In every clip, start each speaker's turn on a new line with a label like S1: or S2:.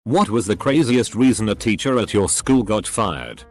S1: What was the craziest reason a teacher at your school got fired?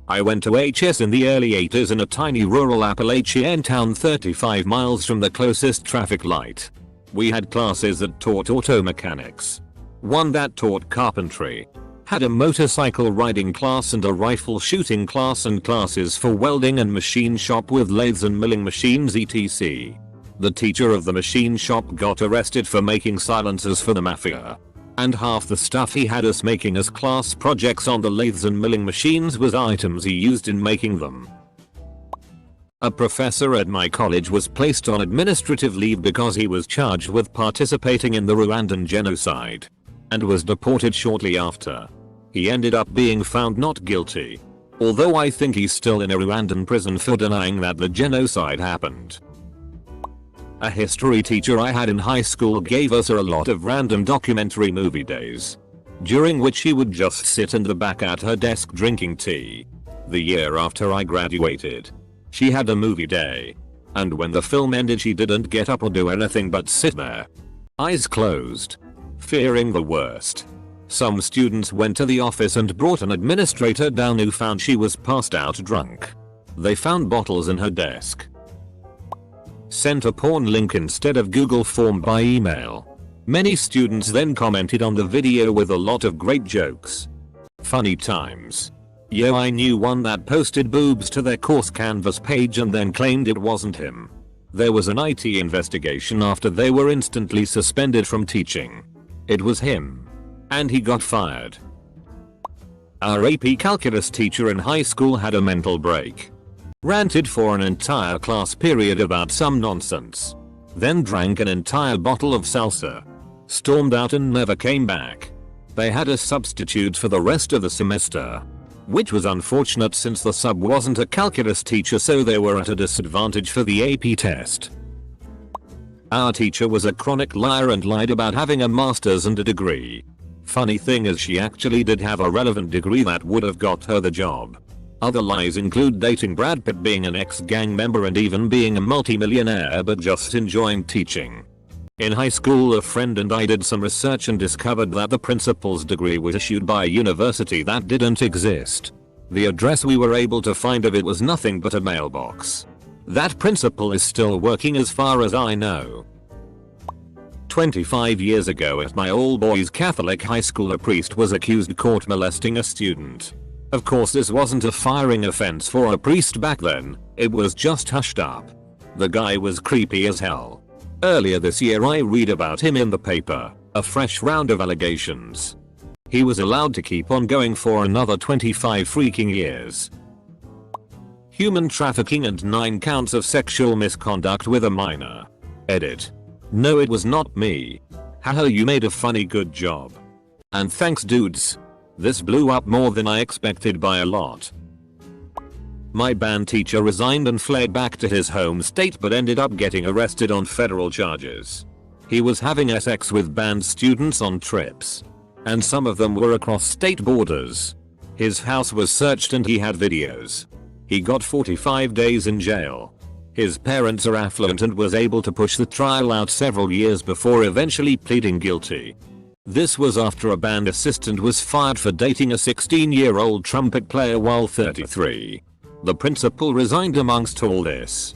S1: I went to HS in the early 80s in a tiny rural Appalachian town 35 miles from the closest traffic light. We had classes that taught auto mechanics, one that taught carpentry, had a motorcycle riding class and a rifle shooting class, and classes for welding and machine shop with lathes and milling machines etc. The teacher of the machine shop got arrested for making silencers for the mafia. And half the stuff he had us making as class projects on the lathes and milling machines was items he used in making them. A professor at my college was placed on administrative leave because he was charged with participating in the Rwandan genocide and was deported shortly after. He ended up being found not guilty, although I think he's still in a Rwandan prison for denying that the genocide happened. A history teacher I had in high school gave us a lot of random documentary movie days, during which she would just sit in the back at her desk drinking tea. The year after I graduated, she had a movie day, and when the film ended she didn't get up or do anything but sit there, eyes closed, fearing the worst. Some students went to the office and brought an administrator down who found she was passed out drunk. They found bottles in her desk. Sent a porn link instead of Google form by email. Many students then commented on the video with a lot of great jokes. Funny times. Yo, I knew one that posted boobs to their course Canvas page and then claimed it wasn't him. There was an IT investigation after they were instantly suspended from teaching. It was him. And he got fired. Our AP calculus teacher in high school had a mental break. Ranted for an entire class period about some nonsense. Then drank an entire bottle of salsa. Stormed out and never came back. They had a substitute for the rest of the semester, which was unfortunate since the sub wasn't a calculus teacher, so they were at a disadvantage for the AP test. Our teacher was a chronic liar and lied about having a master's and a degree. Funny thing is she actually did have a relevant degree that would have got her the job. Other lies include dating Brad Pitt, being an ex-gang member, and even being a multimillionaire but just enjoying teaching. In high school, a friend and I did some research and discovered that the principal's degree was issued by a university that didn't exist. The address we were able to find of it was nothing but a mailbox. That principal is still working as far as I know. 25 years ago at my all-boys Catholic high school, a priest was accused of court molesting a student. Of course this wasn't a firing offense for a priest back then, it was just hushed up. The guy was creepy as hell. Earlier this year I read about him in the paper, a fresh round of allegations. He was allowed to keep on going for another 25 freaking years. Human trafficking and 9 counts of sexual misconduct with a minor. Edit. No, it was not me. Haha, you made a funny good job. And thanks dudes. This blew up more than I expected by a lot. My band teacher resigned and fled back to his home state but ended up getting arrested on federal charges. He was having sex with band students on trips, and some of them were across state borders. His house was searched and he had videos. He got 45 days in jail. His parents are affluent and was able to push the trial out several years before eventually pleading guilty. This was after a band assistant was fired for dating a 16-year-old trumpet player while 33. The principal resigned amongst all this.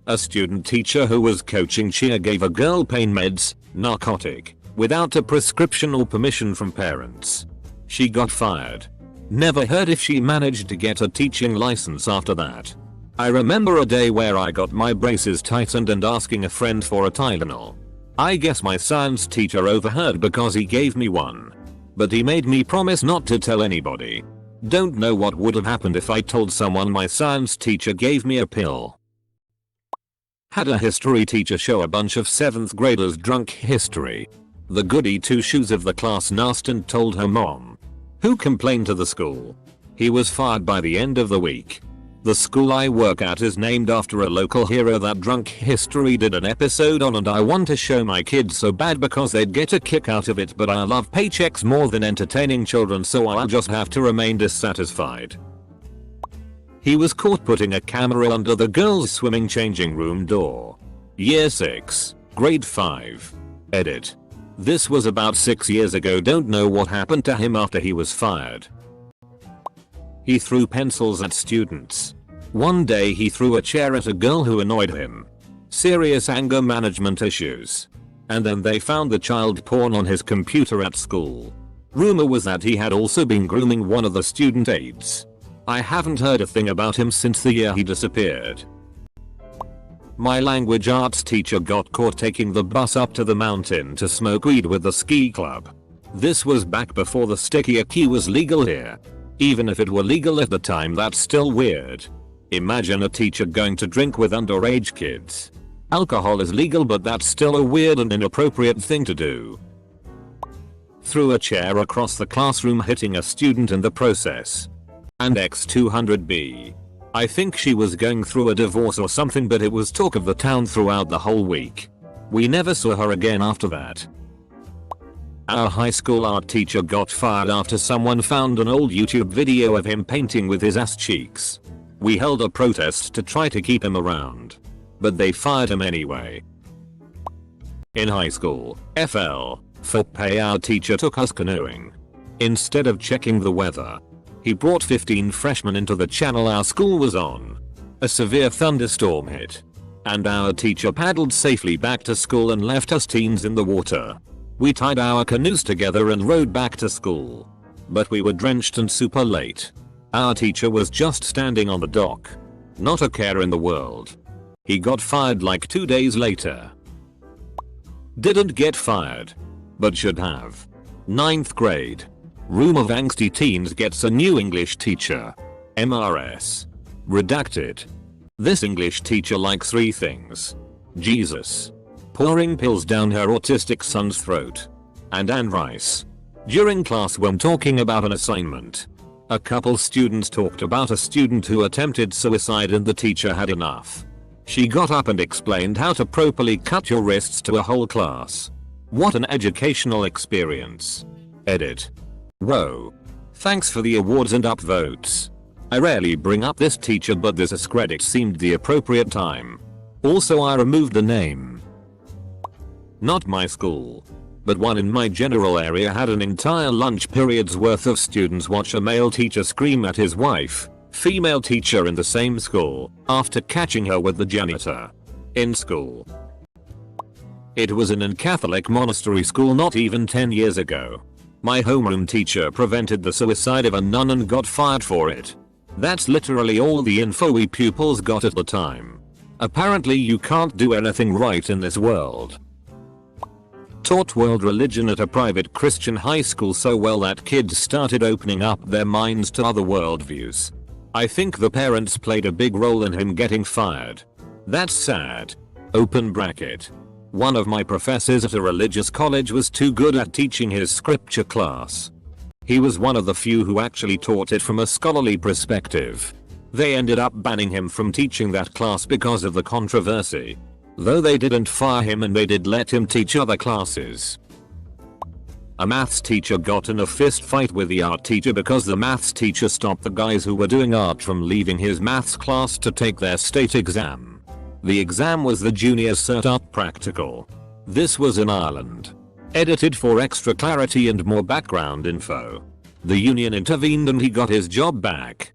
S1: A student teacher who was coaching cheer gave a girl pain meds, narcotic, without a prescription or permission from parents. She got fired. Never heard if she managed to get a teaching license after that. I remember a day where I got my braces tightened and asking a friend for a Tylenol. I guess my science teacher overheard because he gave me one. But he made me promise not to tell anybody. Don't know what would have happened if I told someone my science teacher gave me a pill. Had a history teacher show a bunch of 7th graders drunk history. The goody two-shoes of the class asked and told her mom, who complained to the school. He was fired by the end of the week. The school I work at is named after a local hero that Drunk History did an episode on, and I want to show my kids so bad because they'd get a kick out of it, but I love paychecks more than entertaining children, so I'll just have to remain dissatisfied. He was caught putting a camera under the girls' swimming changing room door. Year 6, grade 5. Edit. This was about 6 years ago. Don't know what happened to him after he was fired. He threw pencils at students. One day he threw a chair at a girl who annoyed him. Serious anger management issues. And then they found the child porn on his computer at school. Rumor was that he had also been grooming one of the student aides. I haven't heard a thing about him since the year he disappeared. My language arts teacher got caught taking the bus up to the mountain to smoke weed with the ski club. This was back before the sticky Aki was legal here. Even if it were legal at the time, that's still weird. Imagine a teacher going to drink with underage kids. Alcohol is legal, but that's still a weird and inappropriate thing to do. Threw a chair across the classroom, hitting a student in the process. And X200B. I think she was going through a divorce or something, but it was talk of the town throughout the whole week. We never saw her again after that. Our high school art teacher got fired after someone found an old YouTube video of him painting with his ass cheeks. We held a protest to try to keep him around. But they fired him anyway. In high school, FL, for pay, our teacher took us canoeing. Instead of checking the weather, he brought 15 freshmen into the channel our school was on. A severe thunderstorm hit. And our teacher paddled safely back to school and left us teens in the water. We tied our canoes together and rowed back to school. But we were drenched and super late. Our teacher was just standing on the dock. Not a care in the world. He got fired like 2 days later. Didn't get fired. But should have. 9th grade. Room of angsty teens gets a new English teacher. MRS. Redacted. This English teacher likes 3 things. Jesus. Pouring pills down her autistic son's throat. And Anne Rice. During class, when talking about an assignment, a couple students talked about a student who attempted suicide and the teacher had enough. She got up and explained how to properly cut your wrists to a whole class. What an educational experience. Edit. Whoa. Thanks for the awards and upvotes. I rarely bring up this teacher, but this AskReddit seemed the appropriate time. Also, I removed the name. Not my school, but one in my general area had an entire lunch period's worth of students watch a male teacher scream at his wife, female teacher in the same school, after catching her with the janitor. In school. It was in a Catholic monastery school not even 10 years ago. My homeroom teacher prevented the suicide of a nun and got fired for it. That's literally all the info we pupils got at the time. Apparently you can't do anything right in this world. Taught world religion at a private Christian high school so well that kids started opening up their minds to other worldviews. I think the parents played a big role in him getting fired. That's sad. Open bracket. One of my professors at a religious college was too good at teaching his scripture class. He was one of the few who actually taught it from a scholarly perspective. They ended up banning him from teaching that class because of the controversy. Though they didn't fire him and they did let him teach other classes. A maths teacher got in a fist fight with the art teacher because the maths teacher stopped the guys who were doing art from leaving his maths class to take their state exam. The exam was the Junior Cert Art Practical. This was in Ireland. Edited for extra clarity and more background info. The union intervened and he got his job back.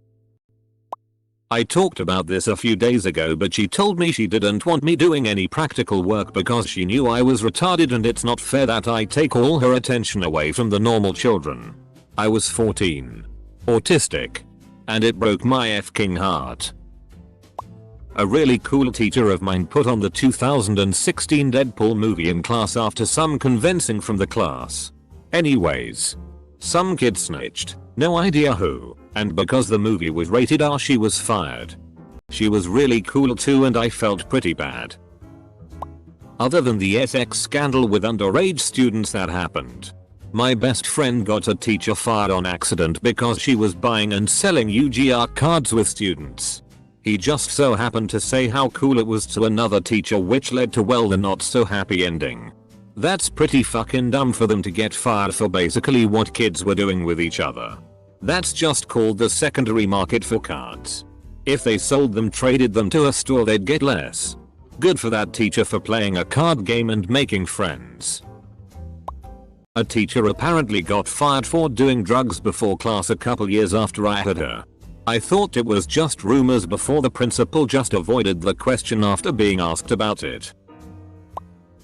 S1: I talked about this a few days ago, but she told me she didn't want me doing any practical work because she knew I was retarded and it's not fair that I take all her attention away from the normal children. I was 14. Autistic. And it broke my f-king heart. A really cool teacher of mine put on the 2016 Deadpool movie in class after some convincing from the class. Anyways. Some kid snitched, no idea who, and because the movie was rated R she was fired. She was really cool too and I felt pretty bad. Other than the SX scandal with underage students that happened, my best friend got a teacher fired on accident because she was buying and selling UGR cards with students. He just so happened to say how cool it was to another teacher, which led to, well, the not so happy ending. That's pretty fucking dumb for them to get fired for basically what kids were doing with each other. That's just called the secondary market for cards. If they sold them, traded them to a store, they'd get less. Good for that teacher for playing a card game and making friends. A teacher apparently got fired for doing drugs before class a couple years after I had her. I thought it was just rumors before the principal just avoided the question after being asked about it.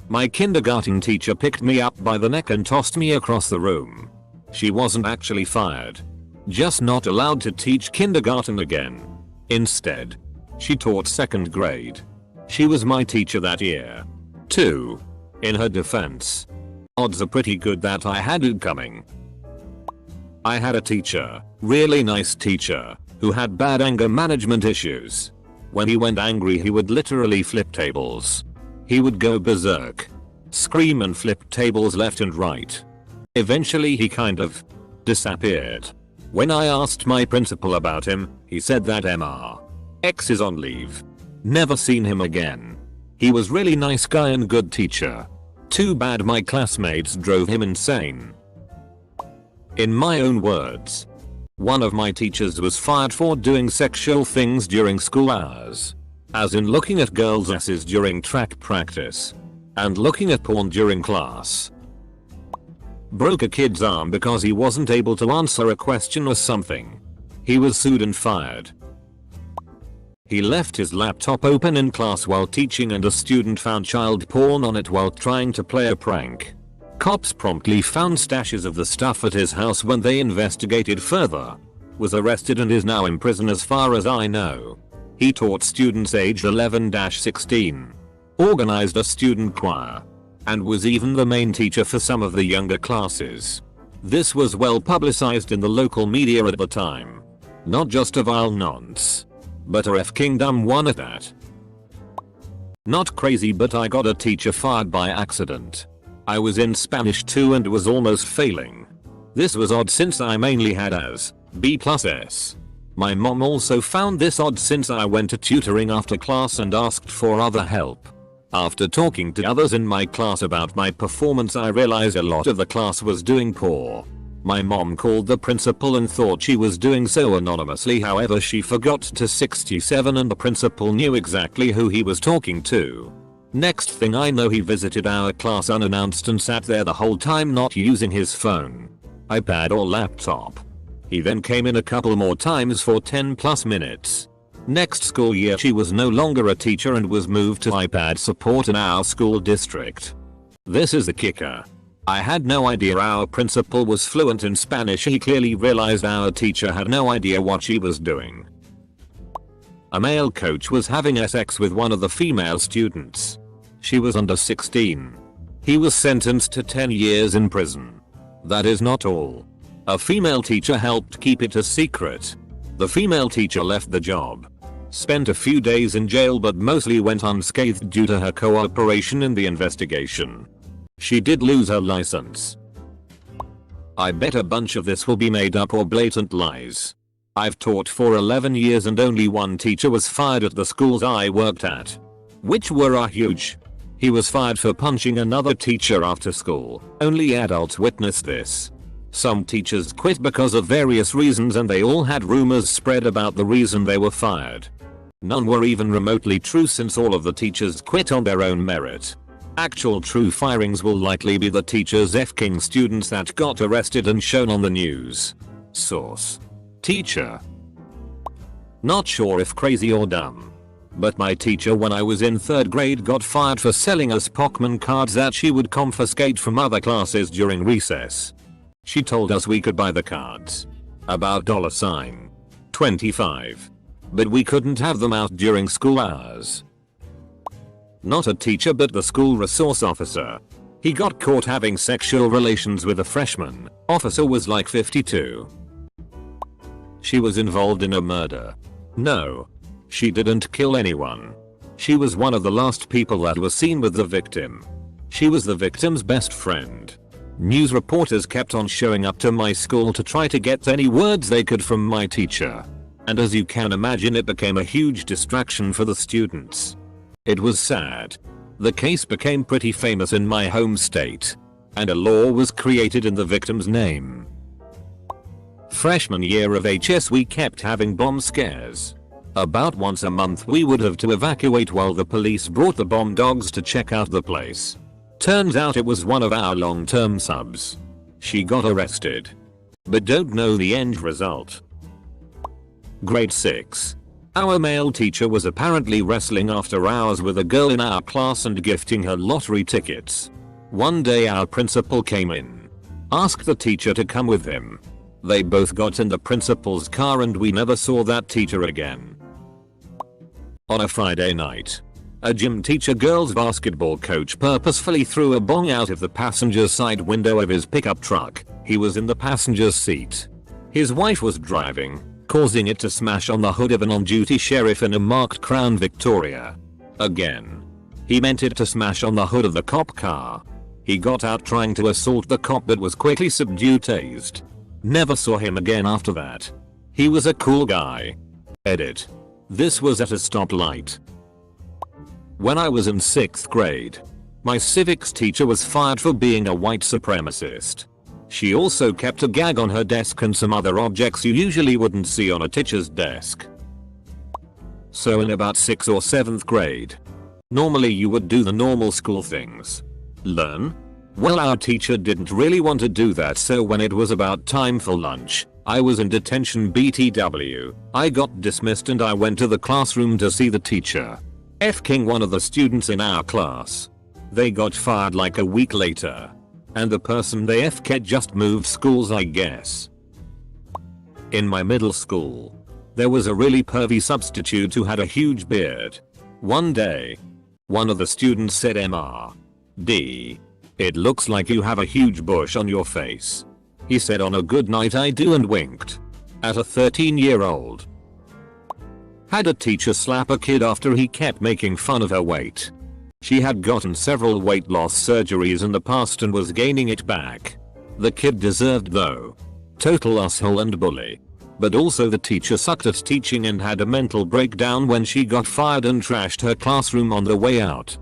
S1: My kindergarten teacher picked me up by the neck and tossed me across the room. She wasn't actually fired. Just not allowed to teach kindergarten again. Instead, she taught 2nd grade. She was my teacher that year, too. In her defense, odds are pretty good that I had it coming. I had a teacher, really nice teacher, who had bad anger management issues. When he went angry he would literally flip tables. He would go berserk, scream and flip tables left and right. Eventually he kind of disappeared. When I asked my principal about him, he said that X is on leave. Never seen him again. He was really nice guy and good teacher. Too bad my classmates drove him insane. In my own words, one of my teachers was fired for doing sexual things during school hours. As in looking at girls' asses during track practice. And looking at porn during class. Broke a kid's arm because he wasn't able to answer a question or something. He was sued and fired. He left his laptop open in class while teaching and a student found child porn on it while trying to play a prank. Cops promptly found stashes of the stuff at his house when they investigated further. Was arrested and is now in prison as far as I know. He taught students aged 11-16. Organized a student choir. And was even the main teacher for some of the younger classes. This was well publicized in the local media at the time. Not just a vile nonce, but a Kingdom one at that. Not crazy, but I got a teacher fired by accident. I was in Spanish 2 and was almost failing. This was odd since I mainly had as B+S. My mom also found this odd since I went to tutoring after class and asked for other help. After talking to others in my class about my performance, I realized a lot of the class was doing poor. My mom called the principal and thought she was doing so anonymously, however she forgot to 67 and the principal knew exactly who he was talking to. Next thing I know, he visited our class unannounced and sat there the whole time not using his phone, iPad or laptop. He then came in a couple more times for 10+ minutes. Next school year she was no longer a teacher and was moved to iPad support in our school district. This is the kicker. I had no idea our principal was fluent in Spanish. He clearly realized our teacher had no idea what she was doing. A male coach was having sex with one of the female students. She was under 16. He was sentenced to 10 years in prison. That is not all. A female teacher helped keep it a secret. The female teacher left the job. Spent a few days in jail but mostly went unscathed due to her cooperation in the investigation. She did lose her license. I bet a bunch of this will be made up or blatant lies. I've taught for 11 years and only one teacher was fired at the schools I worked at. Which were huge. He was fired for punching another teacher after school. Only adults witnessed this. Some teachers quit because of various reasons and they all had rumors spread about the reason they were fired. None were even remotely true since all of the teachers quit on their own merit. Actual true firings will likely be the teachers f***ing students that got arrested and shown on the news. Source: teacher. Not sure if crazy or dumb, but my teacher when I was in 3rd grade got fired for selling us Pokemon cards that she would confiscate from other classes during recess. She told us we could buy the cards. About $25. But we couldn't have them out during school hours. Not a teacher but the school resource officer. He got caught having sexual relations with a freshman. Officer was like 52. She was involved in a murder. No. She didn't kill anyone. She was one of the last people that was seen with the victim. She was the victim's best friend. News reporters kept on showing up to my school to try to get any words they could from my teacher. And as you can imagine, it became a huge distraction for the students. It was sad. The case became pretty famous in my home state. And a law was created in the victim's name. Freshman year of HS we kept having bomb scares. About once a month we would have to evacuate while the police brought the bomb dogs to check out the place. Turns out it was one of our long-term subs. She got arrested. But don't know the end result. Grade 6. Our male teacher was apparently wrestling after hours with a girl in our class and gifting her lottery tickets. One day our principal came in. Asked the teacher to come with him. They both got in the principal's car and we never saw that teacher again. On a Friday night, a gym teacher girls basketball coach purposefully threw a bong out of the passenger side window of his pickup truck. He was in the passenger's seat. His wife was driving, causing it to smash on the hood of an on-duty sheriff in a marked Crown Victoria. Again. He meant it to smash on the hood of the cop car. He got out trying to assault the cop but was quickly tased. Never saw him again after that. He was a cool guy. Edit. This was at a stoplight. When I was in 6th grade, my civics teacher was fired for being a white supremacist. She also kept a gag on her desk and some other objects you usually wouldn't see on a teacher's desk. So in about 6th or 7th grade, normally you would do the normal school things. Learn? Well, our teacher didn't really want to do that, so when it was about time for lunch, I was in detention BTW. I got dismissed and I went to the classroom to see the teacher. F-king one of the students in our class. They got fired like a week later. And the person they F-ked just moved schools, I guess. In my middle school, there was a really pervy substitute who had a huge beard. One day, one of the students said, "MRD, it looks like you have a huge bush on your face." He said, "On a good night I do," and winked. At a 13-year-old. Had a teacher slap a kid after he kept making fun of her weight. She had gotten several weight loss surgeries in the past and was gaining it back. The kid deserved though. Total asshole and bully. But also the teacher sucked at teaching and had a mental breakdown when she got fired and trashed her classroom on the way out.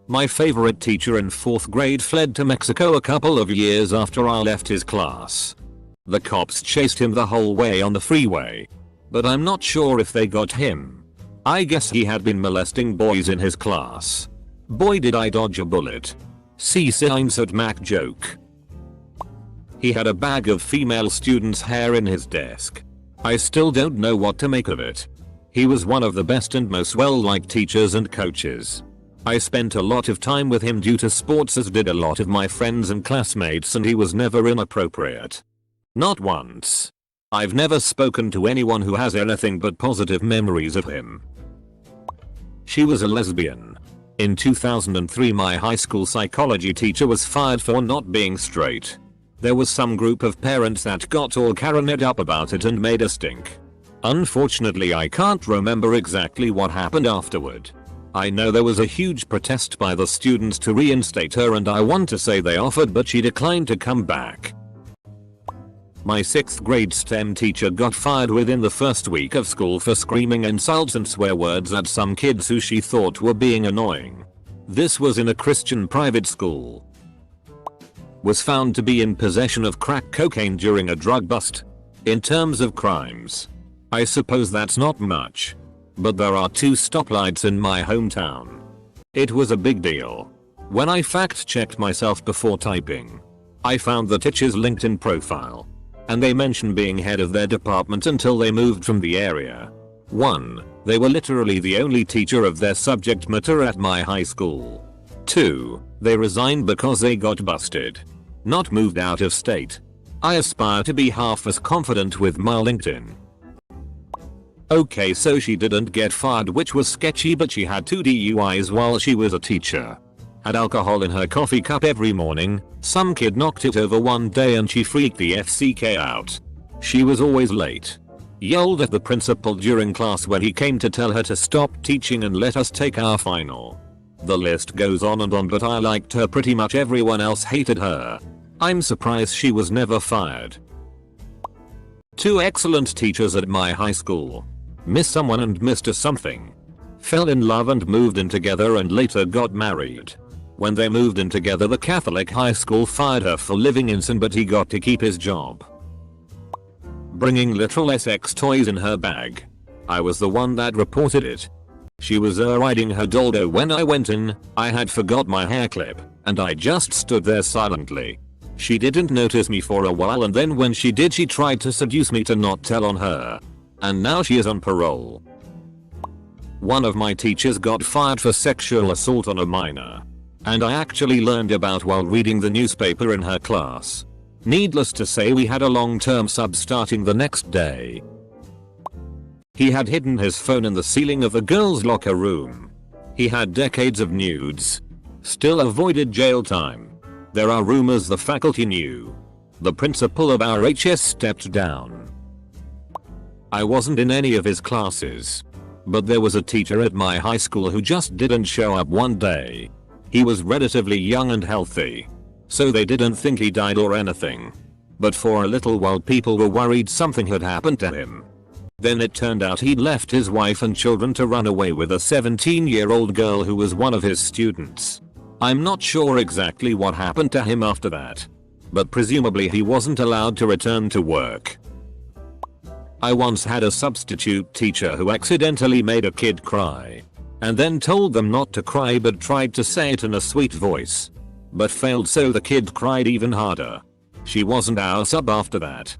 S1: My favorite teacher in 4th grade fled to Mexico a couple of years after I left his class. The cops chased him the whole way on the freeway. But I'm not sure if they got him. I guess he had been molesting boys in his class. Boy did I dodge a bullet. See signs at Mac joke. He had a bag of female students' hair in his desk. I still don't know what to make of it. He was one of the best and most well-liked teachers and coaches. I spent a lot of time with him due to sports, as did a lot of my friends and classmates, and he was never inappropriate. Not once. I've never spoken to anyone who has anything but positive memories of him. She was a lesbian. In 2003 my high school psychology teacher was fired for not being straight. There was some group of parents that got all Karened up about it and made a stink. Unfortunately I can't remember exactly what happened afterward. I know there was a huge protest by the students to reinstate her, and I want to say they offered but she declined to come back. My 6th grade STEM teacher got fired within the first week of school for screaming insults and swear words at some kids who she thought were being annoying. This was in a Christian private school. Was found to be in possession of crack cocaine during a drug bust. In terms of crimes, I suppose that's not much. But there are 2 stoplights in my hometown. It was a big deal. When I fact-checked myself before typing, I found the teacher's LinkedIn profile. And they mentioned being head of their department until they moved from the area. 1. They were literally the only teacher of their subject matter at my high school. 2. They resigned because they got busted. Not moved out of state. I aspire to be half as confident with my LinkedIn. Okay, so she didn't get fired, which was sketchy, but she had 2 DUIs while she was a teacher. Had alcohol in her coffee cup every morning. Some kid knocked it over one day and she freaked the FCK out. She was always late. Yelled at the principal during class when he came to tell her to stop teaching and let us take our final. The list goes on and on, but I liked her. Pretty much everyone else hated her. I'm surprised she was never fired. 2 excellent teachers at my high school. Miss Someone and Mr. Something. Fell in love and moved in together and later got married. When they moved in together, the Catholic high school fired her for living in sin, but he got to keep his job. Bringing literal sex toys in her bag. I was the one that reported it. She was riding her dildo when I went in. I had forgot my hair clip, and I just stood there silently. She didn't notice me for a while, and then when she did, she tried to seduce me to not tell on her. And now she is on parole. One of my teachers got fired for sexual assault on a minor. And I actually learned about while reading the newspaper in her class. Needless to say, we had a long-term sub starting the next day. He had hidden his phone in the ceiling of the girls' locker room. He had decades of nudes. Still avoided jail time. There are rumors the faculty knew. The principal of our HS stepped down. I wasn't in any of his classes. But there was a teacher at my high school who just didn't show up one day. He was relatively young and healthy. So they didn't think he died or anything. But for a little while people were worried something had happened to him. Then it turned out he'd left his wife and children to run away with a 17-year-old girl who was one of his students. I'm not sure exactly what happened to him after that. But presumably he wasn't allowed to return to work. I once had a substitute teacher who accidentally made a kid cry. And then told them not to cry but tried to say it in a sweet voice. But failed, so the kid cried even harder. She wasn't our sub after that.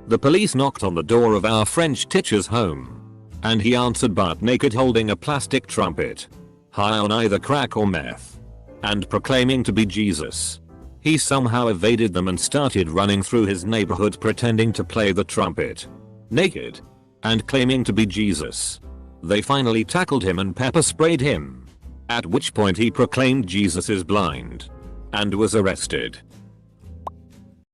S1: The police knocked on the door of our French teacher's home. And he answered butt naked, holding a plastic trumpet. High on either crack or meth. And proclaiming to be Jesus. He somehow evaded them and started running through his neighborhood pretending to play the trumpet. Naked. And claiming to be Jesus. They finally tackled him and pepper sprayed him. At which point he proclaimed Jesus is blind. And was arrested.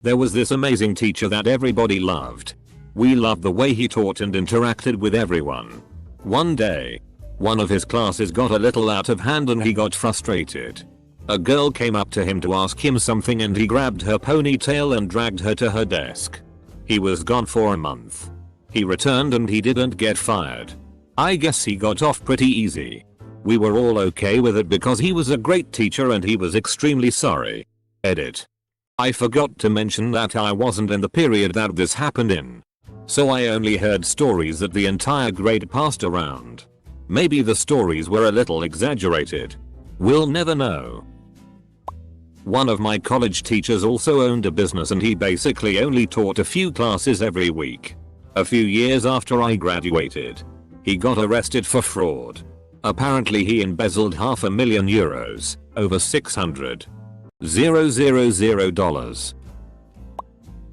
S1: There was this amazing teacher that everybody loved. We loved the way he taught and interacted with everyone. One day, one of his classes got a little out of hand and he got frustrated. A girl came up to him to ask him something and he grabbed her ponytail and dragged her to her desk. He was gone for a month. He returned and he didn't get fired. I guess he got off pretty easy. We were all okay with it because he was a great teacher and he was extremely sorry. Edit. I forgot to mention that I wasn't in the period that this happened in. So I only heard stories that the entire grade passed around. Maybe the stories were a little exaggerated. We'll never know. One of my college teachers also owned a business and he basically only taught a few classes every week. A few years after I graduated, he got arrested for fraud. Apparently he embezzled €500,000, over $600,000.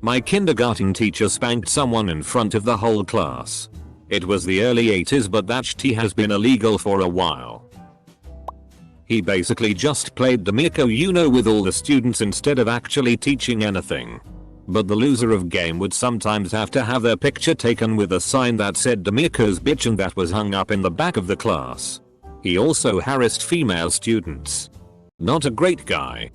S1: My kindergarten teacher spanked someone in front of the whole class. It was the early 80s, but that shit has been illegal for a while. He basically just played Demiko with all the students instead of actually teaching anything. But the loser of game would sometimes have to have their picture taken with a sign that said Demiko's bitch, and that was hung up in the back of the class. He also harassed female students. Not a great guy.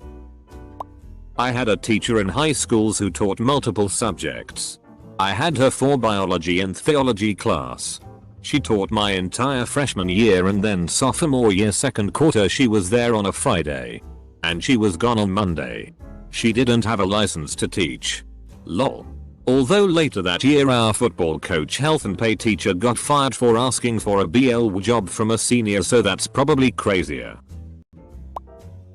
S1: I had a teacher in high schools who taught multiple subjects. I had her for biology and theology class. She taught my entire freshman year, and then sophomore year second quarter she was there on a Friday. And she was gone on Monday. She didn't have a license to teach. Lol. Although later that year our football coach health and pay teacher got fired for asking for a BL job from a senior, so that's probably crazier.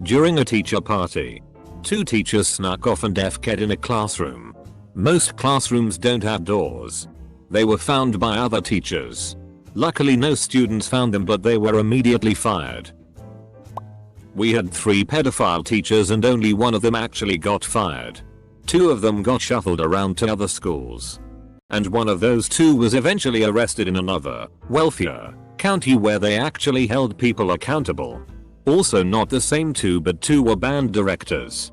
S1: During a teacher party, 2 teachers snuck off and FK'd in a classroom. Most classrooms don't have doors. They were found by other teachers. Luckily no students found them, but they were immediately fired. We had 3 pedophile teachers and only one of them actually got fired. 2 of them got shuffled around to other schools. And one of those 2 was eventually arrested in another, wealthier, county where they actually held people accountable. Also not the same 2, but 2 were band directors.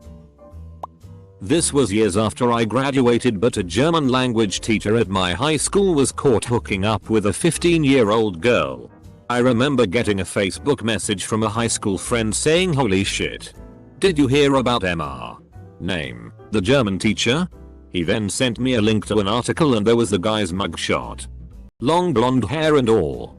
S1: This was years after I graduated, but a German language teacher at my high school was caught hooking up with a 15-year-old girl. I remember getting a Facebook message from a high school friend saying, "Holy shit. Did you hear about MR? Name, the German teacher?" He then sent me a link to an article and there was the guy's mugshot. Long blonde hair and all.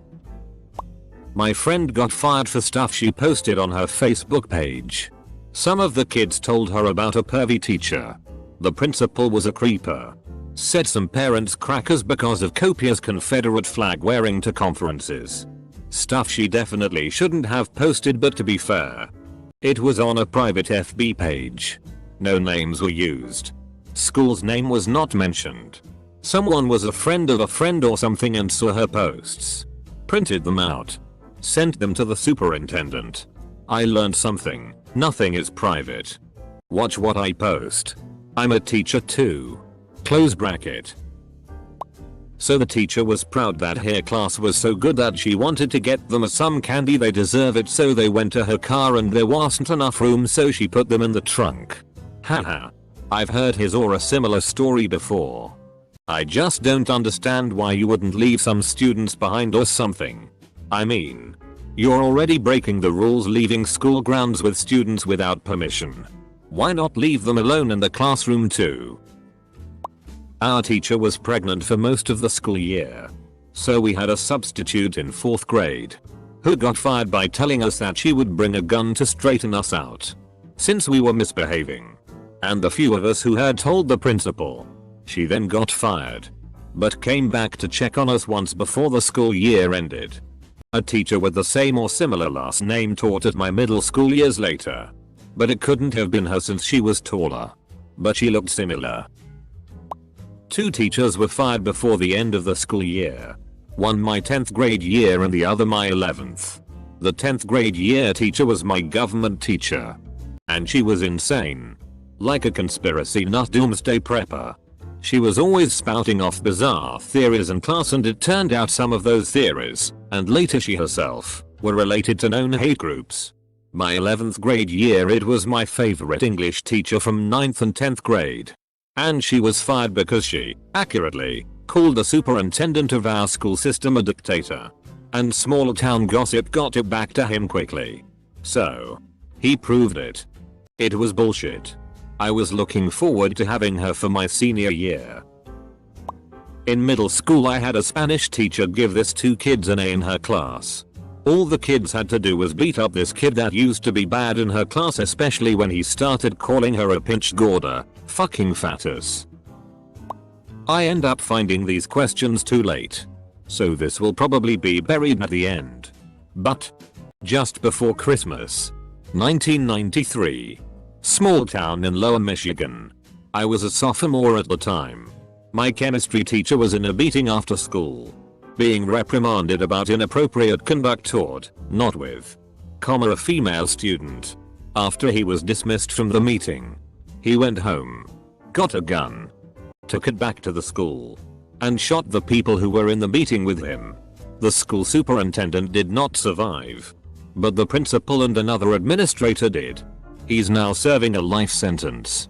S1: My friend got fired for stuff she posted on her Facebook page. Some of the kids told her about a pervy teacher. The principal was a creeper. Said some parents crackers because of copious Confederate flag wearing to conferences. Stuff she definitely shouldn't have posted, but to be fair, it was on a private FB page. No names were used. School's name was not mentioned. Someone was a friend of a friend or something and saw her posts. Printed them out. Sent them to the superintendent. I learned something. Nothing is private. Watch what I post. I'm a teacher too. Close bracket. So the teacher was proud that her class was so good that she wanted to get them some candy. They deserve it, so they went to her car and there wasn't enough room, so she put them in the trunk. Haha. I've heard his or a similar story before. I just don't understand why you wouldn't leave some students behind or something. I mean, you're already breaking the rules leaving school grounds with students without permission. Why not leave them alone in the classroom too? Our teacher was pregnant for most of the school year. So we had a substitute in 4th grade who got fired by telling us that she would bring a gun to straighten us out since we were misbehaving. And the few of us who had told the principal. She then got fired, but came back to check on us once before the school year ended. A teacher with the same or similar last name taught at my middle school years later. But it couldn't have been her since she was taller. But she looked similar. 2 teachers were fired before the end of the school year. One my 10th grade year and the other my 11th. The 10th grade year teacher was my government teacher. And she was insane. Like a conspiracy nut doomsday prepper. She was always spouting off bizarre theories in class, and it turned out some of those theories, and later she herself, were related to known hate groups. My 11th grade year, it was my favorite English teacher from 9th and 10th grade. And she was fired because she, accurately, called the superintendent of our school system a dictator. And small town gossip got it back to him quickly. So, he proved it. It was bullshit. I was looking forward to having her for my senior year. In middle school I had a Spanish teacher give this 2 kids an A in her class. All the kids had to do was beat up this kid that used to be bad in her class, especially when he started calling her a pinch gorda, fucking fatus. I end up finding these questions too late. So this will probably be buried at the end. But just before Christmas, 1993. Small town in Lower Michigan. I was a sophomore at the time. My chemistry teacher was in a meeting after school. Being reprimanded about inappropriate conduct toward, not with, a female student. After he was dismissed from the meeting, he went home, got a gun, took it back to the school, and shot the people who were in the meeting with him. The school superintendent did not survive, but the principal and another administrator did. He's now serving a life sentence.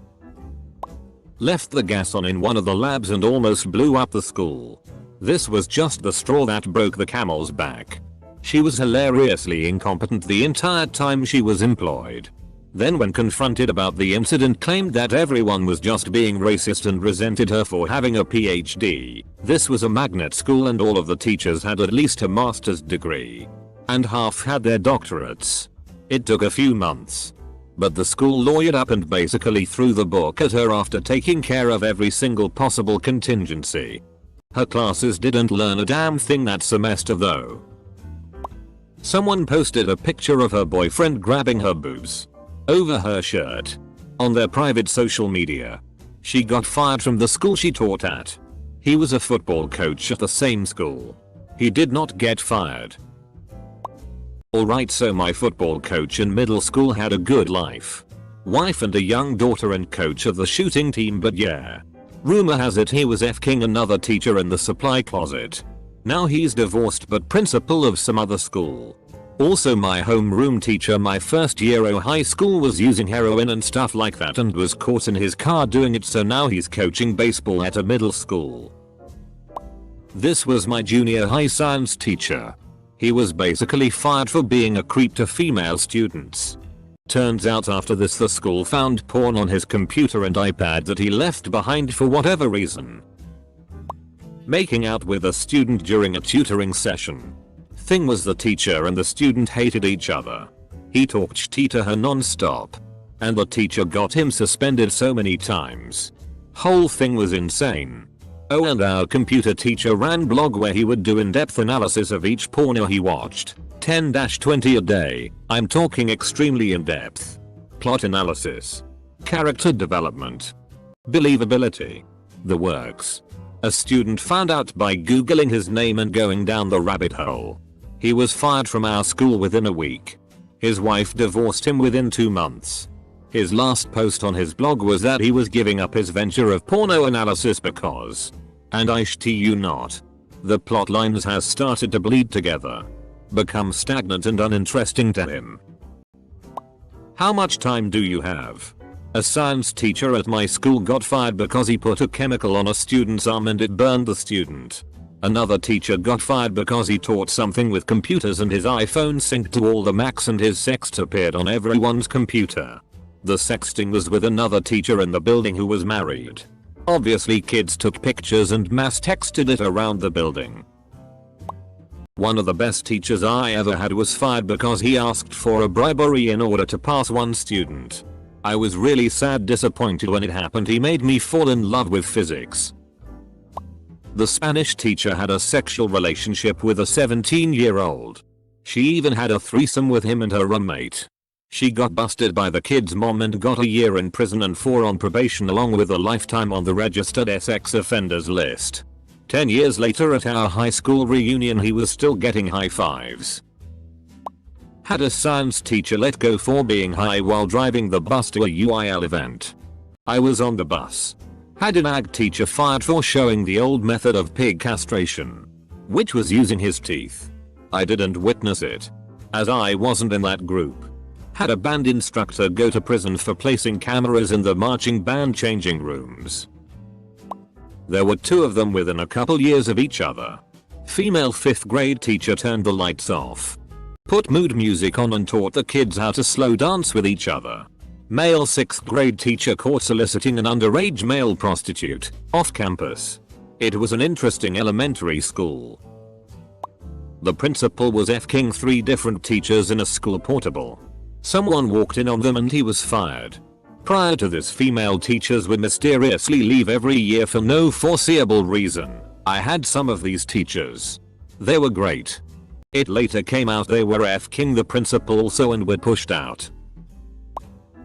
S1: Left the gas on in one of the labs and almost blew up the school. This was just the straw that broke the camel's back. She was hilariously incompetent the entire time she was employed. Then when confronted about the incident, claimed that everyone was just being racist and resented her for having a PhD. This was a magnet school and all of the teachers had at least a master's degree. And half had their doctorates. It took a few months. But the school lawyered up and basically threw the book at her after taking care of every single possible contingency. Her classes didn't learn a damn thing that semester though. Someone posted a picture of her boyfriend grabbing her boobs over her shirt on their private social media. She got fired from the school she taught at. He was a football coach at the same school. He did not get fired. Alright, so my football coach in middle school had a good life. Wife and a young daughter and coach of the shooting team, but yeah. Rumor has it he was f***ing another teacher in the supply closet. Now he's divorced but principal of some other school. Also my homeroom teacher my first year of high school was using heroin and stuff like that and was caught in his car doing it, so now he's coaching baseball at a middle school. This was my junior high science teacher. He was basically fired for being a creep to female students. Turns out after this the school found porn on his computer and iPad that he left behind for whatever reason. Making out with a student during a tutoring session. Thing was, the teacher and the student hated each other. He talked tea to her non-stop. And the teacher got him suspended so many times. Whole thing was insane. Oh, and our computer teacher ran blog where he would do in-depth analysis of each porno he watched. 10-20 a day. I'm talking extremely in-depth. Plot analysis. Character development. Believability. The works. A student found out by googling his name and going down the rabbit hole. He was fired from our school within a week. His wife divorced him within 2 months. His last post on his blog was that he was giving up his venture of porno analysis because, and I shit you not, the plot lines has started to bleed together, become stagnant and uninteresting to him. How much time do you have? A science teacher at my school got fired because he put a chemical on a student's arm and it burned the student. Another teacher got fired because he taught something with computers and his iPhone synced to all the Macs and his sext appeared on everyone's computer. The sexting was with another teacher in the building who was married. Obviously kids took pictures and mass texted it around the building. One of the best teachers I ever had was fired because he asked for a bribery in order to pass one student. I was really disappointed when it happened. He made me fall in love with physics. The Spanish teacher had a sexual relationship with a 17-year-old. She even had a threesome with him and her roommate. She got busted by the kid's mom and got a year in prison and 4 on probation along with a lifetime on the registered sex offenders list. 10 years later at our high school reunion he was still getting high fives. Had a science teacher let go for being high while driving the bus to a UIL event. I was on the bus. Had an ag teacher fired for showing the old method of pig castration, which was using his teeth. I didn't witness it, as I wasn't in that group. Had a band instructor go to prison for placing cameras in the marching band changing rooms. There were 2 of them within a couple years of each other. Female 5th grade teacher turned the lights off, put mood music on and taught the kids how to slow dance with each other. Male 6th grade teacher caught soliciting an underage male prostitute off campus. It was an interesting elementary school. The principal was F-king 3 different teachers in a school portable. Someone walked in on them and he was fired. Prior to this, female teachers would mysteriously leave every year for no foreseeable reason. I had some of these teachers. They were great. It later came out they were F-king the principal also and were pushed out.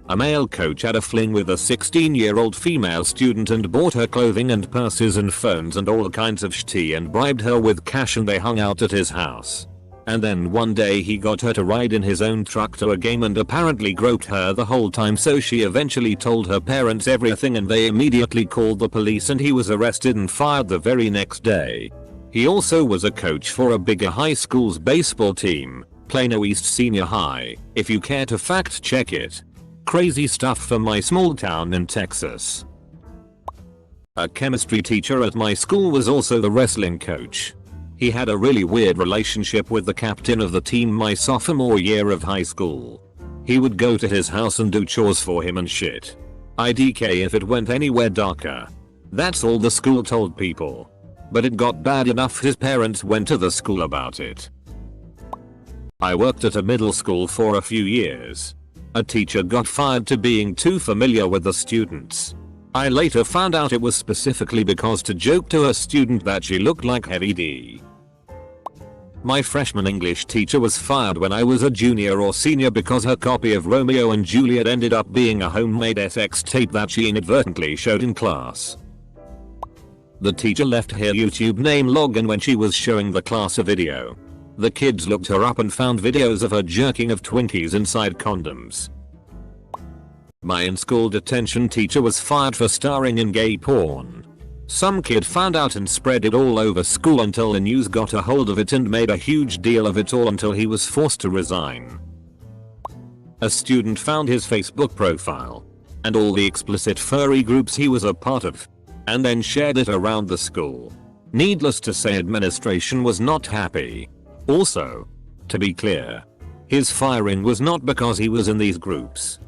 S1: A male coach had a fling with a 16-year-old female student and bought her clothing and purses and phones and all kinds of shit and bribed her with cash and they hung out at his house. And then one day he got her to ride in his own truck to a game and apparently groped her the whole time, so she eventually told her parents everything and they immediately called the police and he was arrested and fired the very next day. He also was a coach for a bigger high school's baseball team, Plano East Senior High, if you care to fact check it. Crazy stuff for my small town in Texas. A chemistry teacher at my school was also the wrestling coach. He had a really weird relationship with the captain of the team my sophomore year of high school. He would go to his house and do chores for him and shit. IDK if it went anywhere darker. That's all the school told people. But it got bad enough his parents went to the school about it. I worked at a middle school for a few years. A teacher got fired to being too familiar with the students. I later found out it was specifically because to joke to a student that she looked like Heavy D. My freshman English teacher was fired when I was a junior or senior because her copy of Romeo and Juliet ended up being a homemade sex tape that she inadvertently showed in class. The teacher left her YouTube name login when she was showing the class a video. The kids looked her up and found videos of her jerking of Twinkies inside condoms. My in-school detention teacher was fired for starring in gay porn. Some kid found out and spread it all over school until the news got a hold of it and made a huge deal of it all until he was forced to resign. A student found his Facebook profile and all the explicit furry groups he was a part of, and then shared it around the school. Needless to say, administration was not happy. Also, to be clear, his firing was not because he was in these groups,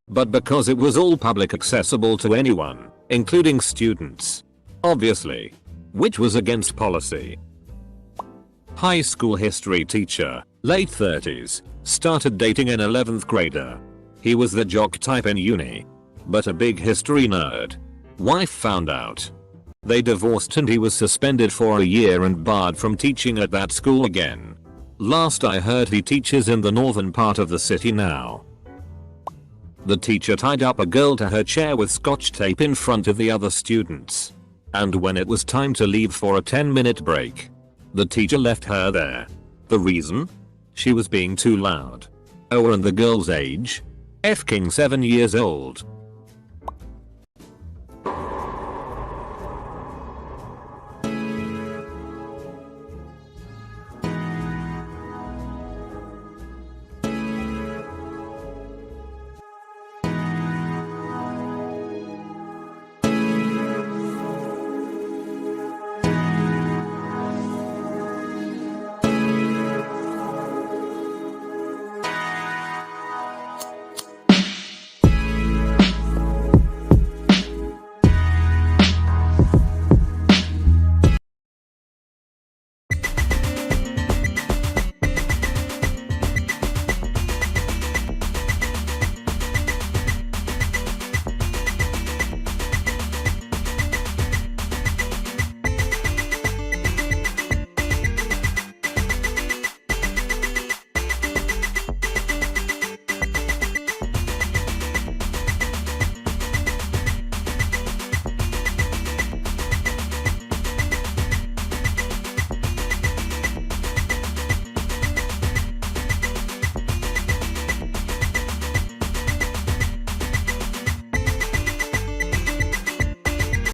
S1: but because it was all public accessible to anyone, including students. Obviously. Which was against policy. High school history teacher, late 30s, started dating an 11th grader. He was the jock type in uni, but a big history nerd. Wife found out. They divorced and he was suspended for a year and barred from teaching at that school again. Last I heard he teaches in the northern part of the city now. The teacher tied up a girl to her chair with scotch tape in front of the other students. And when it was time to leave for a 10-minute break, the teacher left her there. The reason? She was being too loud. Oh, and the girl's age? F-king 7 years old.